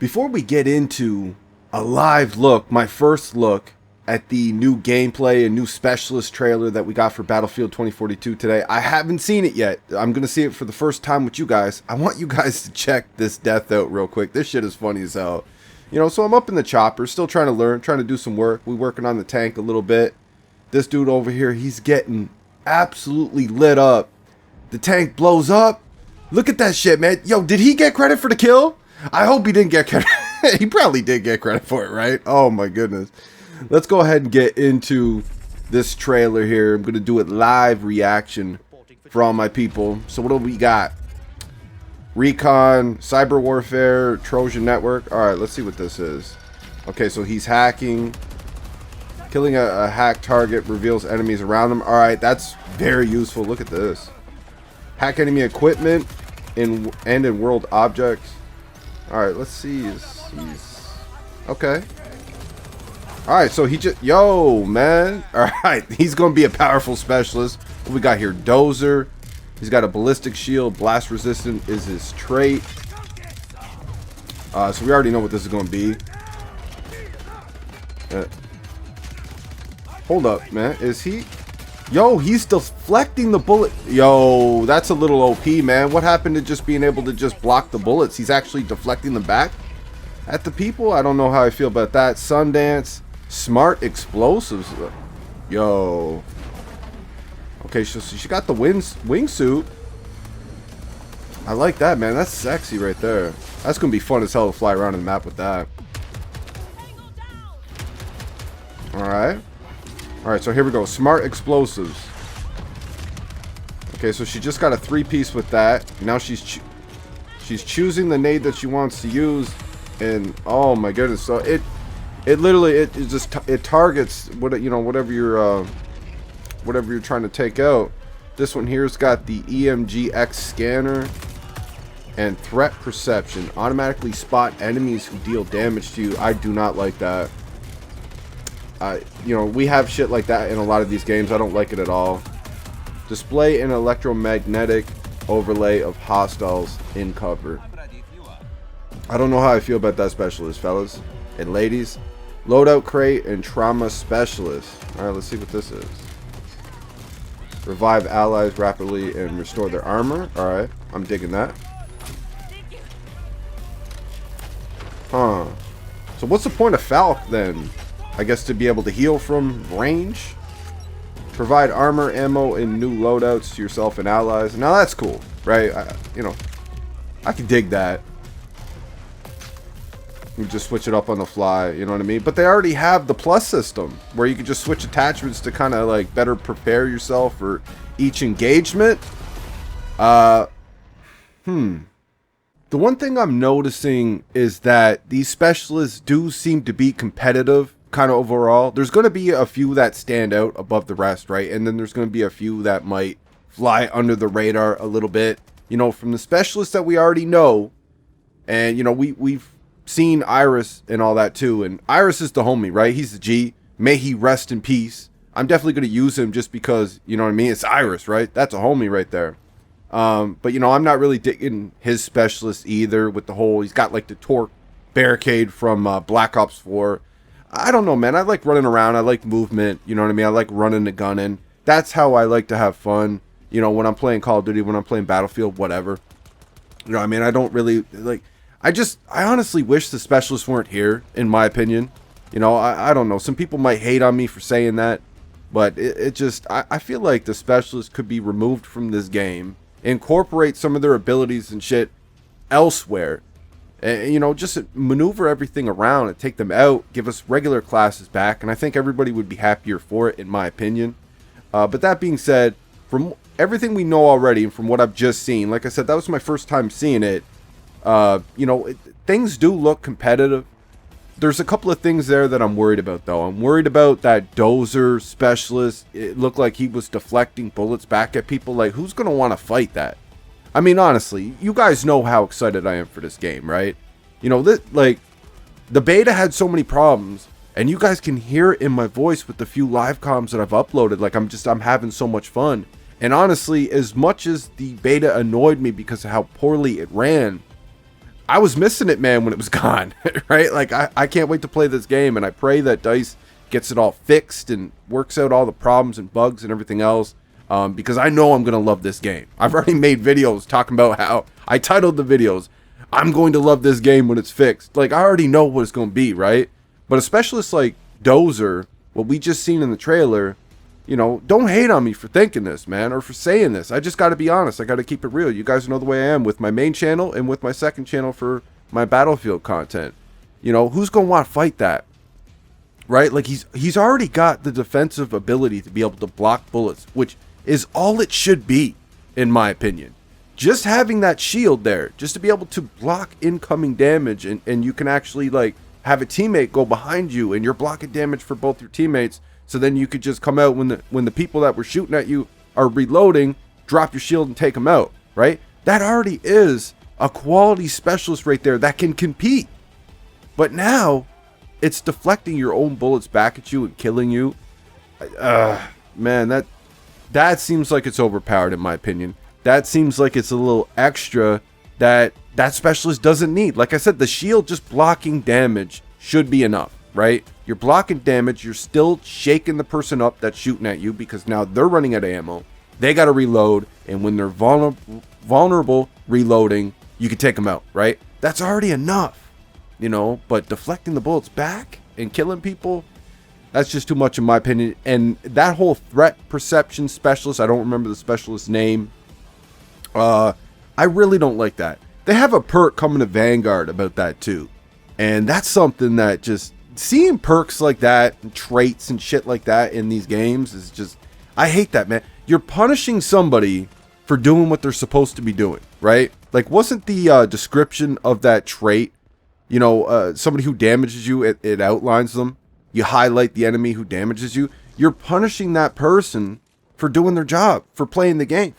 Before we get into a live look, my first look at the new gameplay and new specialist trailer that we got for Battlefield 2042 today, I haven't seen it yet. I'm going to see it for the first time with you guys. I want you guys to check this death out real quick. This shit is funny as hell. You know, so I'm up in the chopper, still trying to learn, trying to do some work. We're working on the tank a little bit. This dude over here, he's getting absolutely lit up. The tank blows up. Look at that shit, man. Yo, did he get credit for the kill? I hope he didn't get credit. He probably did get credit for it, right? Oh my goodness. Let's go ahead and get into this trailer here. I'm going to do it live reaction for all my people. So what do we got? Recon, cyber warfare, Trojan network. All right, let's see what this is. Okay, so he's hacking. Killing a hacked target reveals enemies around him. All right, that's very useful. Look at this. Hack enemy equipment and in world objects. All right, let's see. He's okay. All right, so he just yo man. All right, he's gonna be a powerful specialist. What we got here? Dozer. He's got a ballistic shield. Blast resistant is his trait. So we already know what this is gonna be. Hold up, man. Is he? Yo, he's deflecting the bullet. Yo, that's a little OP, man. What happened to just being able to just block the bullets? He's actually deflecting them back at the people. I don't know how I feel about that. Sundance, smart explosives. Yo. Okay, so she got the wingsuit. I like that, man. That's sexy right there. That's gonna be fun as hell to fly around the map with that. All right. All right, so here we go. Smart explosives. Okay, so she just got a 3-piece with that. Now she's choosing the nade that she wants to use, and oh my goodness! So it literally it targets whatever you're trying to take out. This one here's got the EMG-X scanner and threat perception. Automatically spot enemies who deal damage to you. I do not like that. You know, we have shit like that in a lot of these games. I don't like it at all. Display an electromagnetic overlay of hostiles in cover. I don't know how I feel about that specialist, fellas and ladies. Loadout crate and trauma specialist. Alright, let's see what this is. Revive allies rapidly and restore their armor. Alright, I'm digging that. Huh. So what's the point of Falk then? I guess to be able to heal from range. Provide armor, ammo, and new loadouts to yourself and allies. Now that's cool, right? You know, I can dig that. You just switch it up on the fly, you know what I mean? But they already have the plus system where you can just switch attachments to kind of like better prepare yourself for each engagement. The one thing I'm noticing is that these specialists do seem to be competitive. Kind of overall, there's going to be a few that stand out above the rest, right? And then there's going to be a few that might fly under the radar a little bit, you know, from the specialists that we already know. And you know, we've seen Iris and all that too, and Iris is the homie, right? He's the G. May he rest in peace. I'm definitely going to use him just because, you know what I mean? It's Iris, right? That's a homie right there. But you know, I'm not really digging his specialist either with the whole, he's got like the torque barricade from Black Ops 4. I don't know, man. I like running around. I like movement. You know what I mean? I like running and gunning. That's how I like to have fun. You know, when I'm playing Call of Duty, when I'm playing Battlefield, whatever. You know what I mean? I don't really, like, I honestly wish the specialists weren't here, in my opinion. You know, I don't know. Some people might hate on me for saying that. But I feel like the specialists could be removed from this game. Incorporate some of their abilities and shit elsewhere. And, you know, just maneuver everything around and take them out, give us regular classes back, and I think everybody would be happier for it, in my opinion. But that being said, from everything we know already and from what I've just seen, like I said, that was my first time seeing it. You know, things do look competitive. There's a couple of things there that I'm worried about, though. I'm worried about that Dozer specialist. It looked like he was deflecting bullets back at people. Like, who's going to want to fight that? I mean, honestly, you guys know how excited I am for this game, right? You know, like, the beta had so many problems, and you guys can hear it in my voice with the few live comms that I've uploaded. Like, I'm having so much fun. And honestly, as much as the beta annoyed me because of how poorly it ran, I was missing it, man, when it was gone, right? Like, I can't wait to play this game, and I pray that DICE gets it all fixed and works out all the problems and bugs and everything else, because I know I'm going to love this game. I've already made videos talking about how I titled the videos, I'm going to love this game when it's fixed. Like, I already know what it's going to be, right? But a specialist like Dozer, what we just seen in the trailer, you know, don't hate on me for thinking this, man, or for saying this. I just got to be honest. I got to keep it real. You guys know the way I am with my main channel and with my second channel for my Battlefield content. You know, who's going to want to fight that? Right? Like, he's already got the defensive ability to be able to block bullets, which is all it should be, in my opinion. Just having that shield there, just to be able to block incoming damage, and you can actually, like, have a teammate go behind you, and you're blocking damage for both your teammates, so then you could just come out when the people that were shooting at you are reloading, drop your shield and take them out, right? That already is a quality specialist right there that can compete. But now, it's deflecting your own bullets back at you and killing you. Man, that seems like it's overpowered, in my opinion. That seems like it's a little extra that specialist doesn't need. Like I said, the shield just blocking damage should be enough, right? You're blocking damage. You're still shaking the person up that's shooting at you, because now they're running out of ammo. They got to reload. And when they're vulnerable reloading, you can take them out, right? That's already enough, you know? But deflecting the bullets back and killing people, that's just too much, in my opinion. And that whole threat perception specialist, I don't remember the specialist's name. I really don't like that. They have a perk coming to Vanguard about that too. And that's something that just, seeing perks like that and traits and shit like that in these games is just, I hate that, man. You're punishing somebody for doing what they're supposed to be doing, right? Like, wasn't the description of that trait, you know, somebody who damages you, it outlines them. You highlight the enemy who damages you. You're punishing that person for doing their job, for playing the game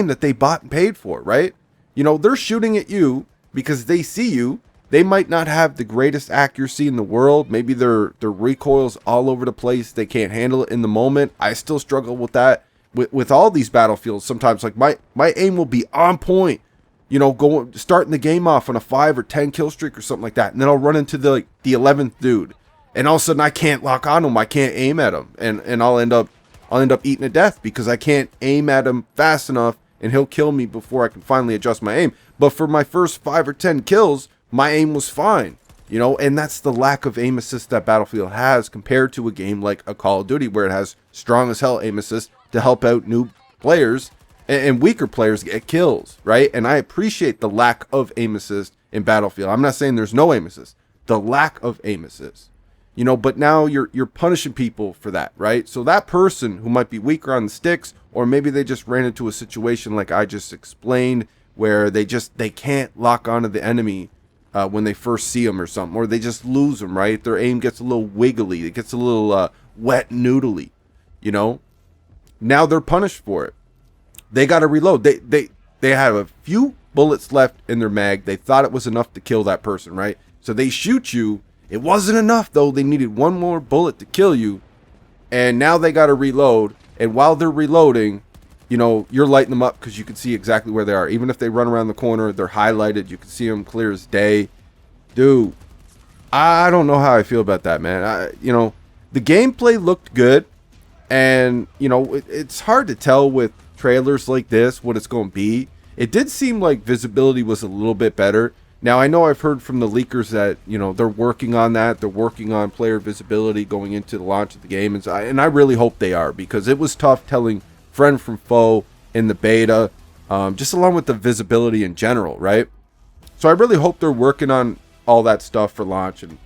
that they bought and paid for, right? You know, they're shooting at you because they see you. They might not have the greatest accuracy in the world. Maybe their recoil's all over the place. They can't handle it in the moment. I still struggle with that with all these battlefields. Sometimes, like, my aim will be on point, you know, starting the game off on a 5 or 10 kill streak or something like that, and then I'll run into the 11th dude, and all of a sudden I can't lock on him. I can't aim at him, and I'll end up eating to death because I can't aim at him fast enough, and he'll kill me before I can finally adjust my aim. But for my first 5 or 10 kills, my aim was fine, you know, and that's the lack of aim assist that Battlefield has compared to a game like a Call of Duty, where it has strong as hell aim assist to help out new players and weaker players get kills, right? And I appreciate the lack of aim assist in Battlefield. I'm not saying there's no aim assist, the lack of aim assist. You know, but now you're punishing people for that, right? So that person who might be weaker on the sticks, or maybe they just ran into a situation like I just explained, where they can't lock onto the enemy when they first see them or something, or they just lose them, right? Their aim gets a little wiggly, it gets a little wet noodly, you know? Now they're punished for it. They got to reload. They have a few bullets left in their mag. They thought it was enough to kill that person, right? So they shoot you. It wasn't enough, though. They needed one more bullet to kill you. And now they got to reload. And while they're reloading, you know, you're lighting them up because you can see exactly where they are. Even if they run around the corner, they're highlighted. You can see them clear as day. Dude, I don't know how I feel about that, man. You know, the gameplay looked good. And, you know, it's hard to tell with trailers like this what it's going to be. It did seem like visibility was a little bit better. Now, I know I've heard from the leakers that, you know, they're working on that. They're working on player visibility going into the launch of the game. And I really hope they are, because it was tough telling friend from foe in the beta, just along with the visibility in general, right? So I really hope they're working on all that stuff for launch. And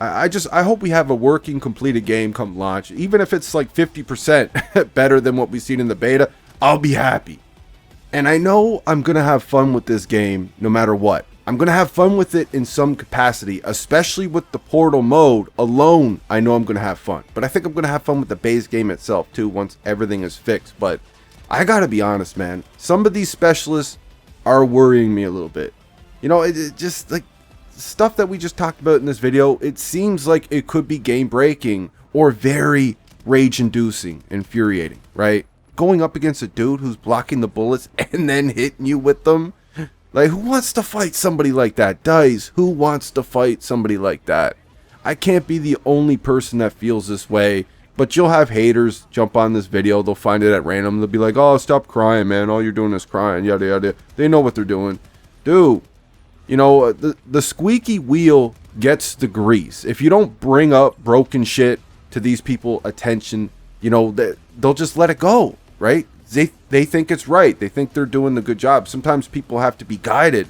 I hope we have a working, completed game come launch. Even if it's like 50% better than what we've seen in the beta, I'll be happy. And I know I'm going to have fun with this game no matter what. I'm going to have fun with it in some capacity, especially with the portal mode alone. I know I'm going to have fun. But I think I'm going to have fun with the base game itself too once everything is fixed. But I got to be honest, man. Some of these specialists are worrying me a little bit. You know, it just like stuff that we just talked about in this video, it seems like it could be game breaking or very rage inducing, infuriating, right? Going up against a dude who's blocking the bullets and then hitting you with them. Like, who wants to fight somebody like that? Dice, who wants to fight somebody like that? I can't be the only person that feels this way, but you'll have haters jump on this video. They'll find it at random. They'll be like, oh, stop crying, man. All you're doing is crying, yada, yada. They know what they're doing. Dude, you know, the squeaky wheel gets the grease. If you don't bring up broken shit to these people attention, you know, they'll just let it go, right? They think it's right. They think they're doing the good job. Sometimes people have to be guided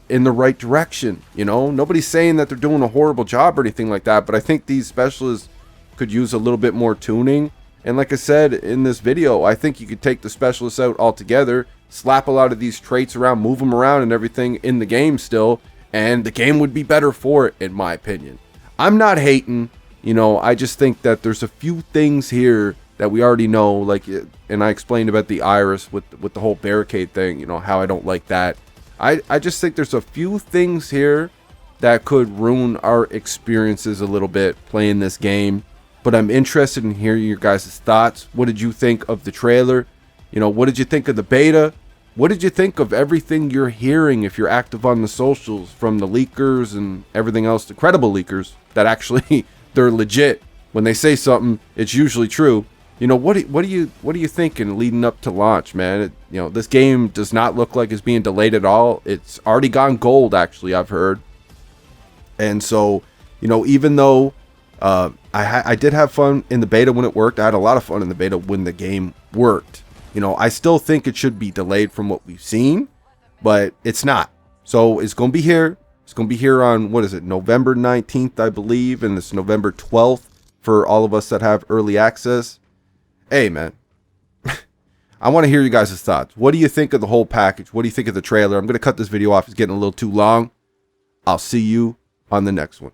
in the right direction, you know? Nobody's saying that they're doing a horrible job or anything like that, but I think these specialists could use a little bit more tuning. And like I said in this video, I think you could take the specialists out altogether, slap a lot of these traits around, move them around and everything in the game still, and the game would be better for it, in my opinion. I'm not hating, you know, I just think that there's a few things here that we already know, like, and I explained about the iris with the whole barricade thing, you know, how I don't like that. I just think there's a few things here that could ruin our experiences a little bit playing this game. But I'm interested in hearing your guys' thoughts. What did you think of the trailer? You know, what did you think of the beta? What did you think of everything you're hearing if you're active on the socials from the leakers and everything else, the credible leakers that actually they're legit. When they say something, it's usually true. You know, what are you thinking leading up to launch, man? You know, this game does not look like it's being delayed at all. It's already gone gold, actually, I've heard. And so, you know, even though I did have fun in the beta when it worked, I had a lot of fun in the beta when the game worked. You know, I still think it should be delayed from what we've seen, but it's not. So it's going to be here. It's going to be here on, what is it, November 19th, I believe, and it's November 12th for all of us that have early access. Hey, man, I want to hear you guys' thoughts. What do you think of the whole package? What do you think of the trailer? I'm going to cut this video off. It's getting a little too long. I'll see you on the next one.